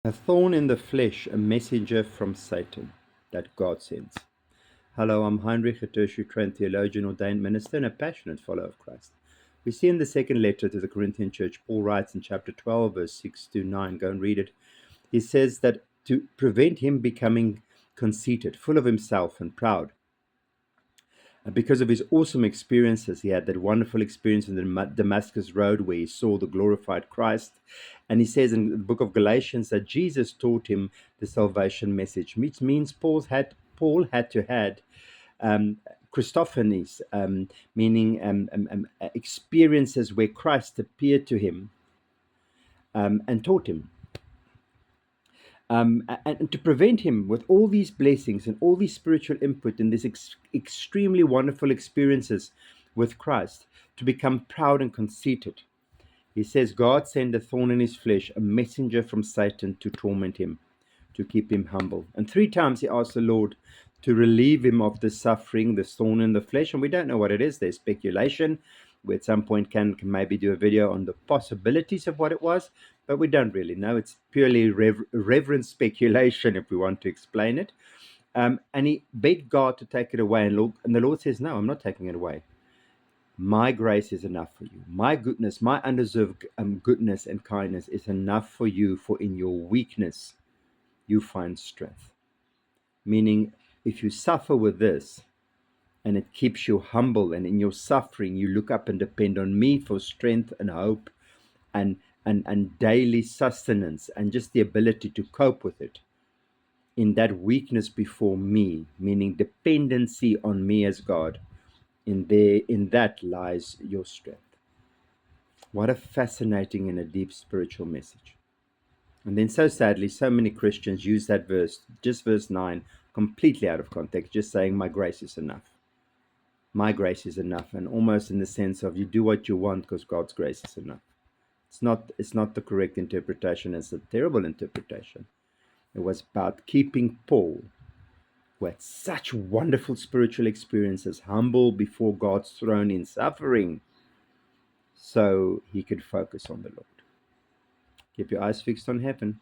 A thorn in the flesh, a messenger from Satan that God sends. Hello, I'm Heinrich, a tertiary trained theologian, ordained minister, and a passionate follower of Christ. We see in the second letter to the Corinthian church, Paul writes in chapter 12, verse 6 to 9, go and read it. He says that to prevent him becoming conceited, full of himself and proud, because of his awesome experiences. He had that wonderful experience in the Damascus Road where he saw the glorified Christ. And he says in the book of Galatians that Jesus taught him the salvation message, which means Paul had to had um, Christophanies, meaning experiences where Christ appeared to him and taught him. And to prevent him with all these blessings and all these spiritual input and these extremely wonderful experiences with Christ, to become proud and conceited. He says, God sent a thorn in his flesh, a messenger from Satan to torment him, to keep him humble. And 3 times he asked the Lord to relieve him of the suffering, the thorn in the flesh. And we don't know what it is. There's speculation. We at some point can maybe do a video on the possibilities of what it was, but we don't really know. It's purely reverent speculation if we want to explain it. And he begged God to take it away. And the Lord says, no, I'm not taking it away. My grace is enough for you. My goodness, my undeserved goodness and kindness is enough for you, for in your weakness you find strength. Meaning, if you suffer with this and it keeps you humble, and in your suffering you look up and depend on me for strength and hope and daily sustenance and just the ability to cope with it, in that weakness before me, meaning dependency on me as God, in that lies your strength. What a fascinating and a deep spiritual message. And then, so sadly, so many Christians use that verse, just verse 9, completely out of context, just saying, my grace is enough. My grace is enough. And almost in the sense of, you do what you want because God's grace is enough. It's not the correct interpretation. It's a terrible interpretation. It was about keeping Paul, who had such wonderful spiritual experiences, humble before God's throne in suffering, so he could focus on the Lord. Keep your eyes fixed on heaven.